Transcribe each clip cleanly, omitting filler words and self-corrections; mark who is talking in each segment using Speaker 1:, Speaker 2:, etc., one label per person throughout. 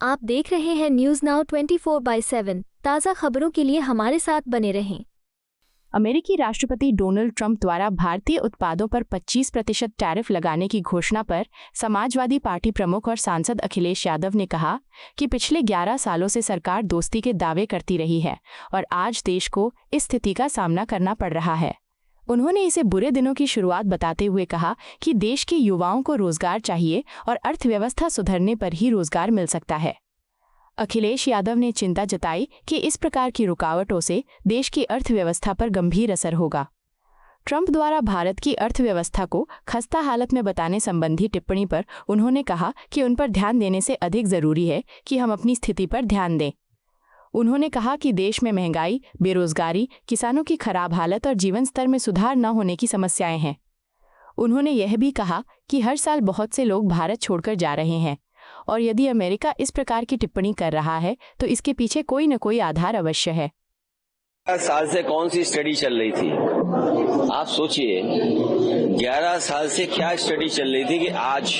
Speaker 1: आप देख रहे हैं न्यूज़ नाउ 24/7। ताज़ा खबरों के लिए हमारे साथ बने रहें।
Speaker 2: अमेरिकी राष्ट्रपति डोनाल्ड ट्रंप द्वारा भारतीय उत्पादों पर 25% टैरिफ लगाने की घोषणा पर समाजवादी पार्टी प्रमुख और सांसद अखिलेश यादव ने कहा कि पिछले 11 सालों से सरकार दोस्ती के दावे करती रही है और आज देश को इस स्थिति का सामना करना पड़ रहा है। उन्होंने इसे बुरे दिनों की शुरुआत बताते हुए कहा कि देश के युवाओं को रोजगार चाहिए और अर्थव्यवस्था सुधरने पर ही रोजगार मिल सकता है। अखिलेश यादव ने चिंता जताई कि इस प्रकार की रुकावटों से देश की अर्थव्यवस्था पर गंभीर असर होगा। ट्रंप द्वारा भारत की अर्थव्यवस्था को खस्ता हालत में बताने संबंधी टिप्पणी पर उन्होंने कहा कि उन पर ध्यान देने से अधिक जरूरी है कि हम अपनी स्थिति पर ध्यान दें। उन्होंने कहा कि देश में महंगाई, बेरोजगारी, किसानों की खराब हालत और जीवन स्तर में सुधार न होने की समस्याएं हैं। उन्होंने यह भी कहा कि हर साल बहुत से लोग भारत छोड़कर जा रहे हैं और यदि अमेरिका इस प्रकार की टिप्पणी कर रहा है तो इसके पीछे कोई न कोई आधार अवश्य है।
Speaker 3: साल से कौन सी स्टडी चल रही थी? आप सोचिए, 11 साल से क्या स्टडी चल रही थी कि आज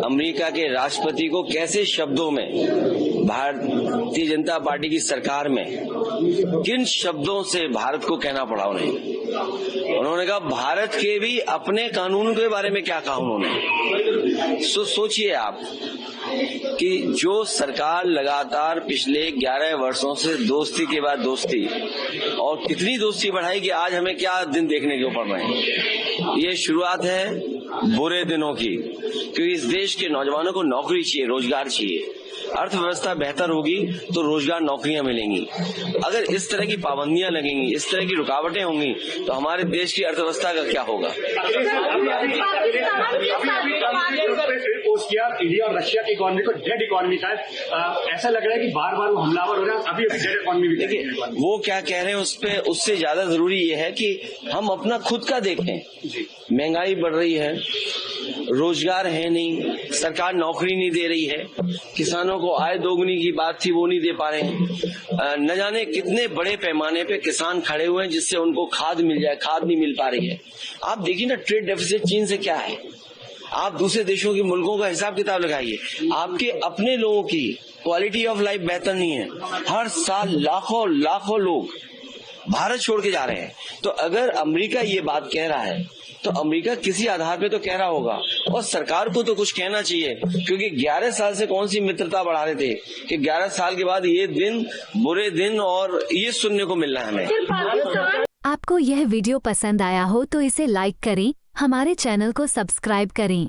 Speaker 3: अमेरिका के राष्ट्रपति को कैसे शब्दों में भारतीय जनता पार्टी की सरकार में किन शब्दों से भारत को कहना पड़ा उन्हें। उन्होंने कहा भारत के भी अपने कानून के बारे में क्या कहा उन्होंने। सोचिए आप कि जो सरकार लगातार पिछले 11 वर्षों से दोस्ती के बाद दोस्ती और कितनी दोस्ती बढ़ाई कि आज हमें क्या दिन देखने को पड़ रहे हैं। ये शुरुआत है बुरे दिनों की, क्योंकि इस देश के नौजवानों को नौकरी चाहिए, रोजगार चाहिए। अर्थव्यवस्था बेहतर होगी तो रोजगार, नौकरियां मिलेंगी। अगर इस तरह की पाबंदियां लगेंगी, इस तरह की रुकावटें होंगी तो हमारे देश की अर्थव्यवस्था का क्या होगा।
Speaker 4: इंडिया और रशिया की इकोनॉमी को डेड इकोनॉमी का ऐसा लग रहा है कि बार बार वो हमलावर हो रहा है। अभी डेड इकोनॉमी भी
Speaker 3: देखिए वो क्या कह रहे हैं उस पे, उससे ज्यादा जरूरी ये है कि हम अपना खुद का देखें। महंगाई बढ़ रही है, रोजगार है नहीं, सरकार नौकरी नहीं दे रही है, किसानों को आय दोगुनी की बात थी वो नहीं दे पा रहे हैं। न जाने कितने बड़े पैमाने पे किसान खड़े हुए हैं जिससे उनको खाद मिल जाए, खाद नहीं मिल पा रही है। आप देखिए ना, ट्रेड डेफिसिट चीन से क्या है। आप दूसरे देशों के मुल्कों का हिसाब किताब लगाइए, आपके अपने लोगों की क्वालिटी ऑफ लाइफ बेहतर नहीं है। हर साल लाखों लाखों लोग भारत छोड़ के जा रहे हैं। तो अगर अमेरिका ये बात कह रहा है तो अमेरिका किसी आधार पे तो कह रहा होगा और सरकार को तो कुछ कहना चाहिए, क्योंकि 11 साल से कौन सी मित्रता बढ़ा रहे थे कि 11 साल के बाद ये दिन, बुरे दिन और ये सुनने को मिल रहा है हमें।
Speaker 1: आपको यह वीडियो पसंद आया हो तो इसे लाइक करें, हमारे चैनल को सब्सक्राइब करें।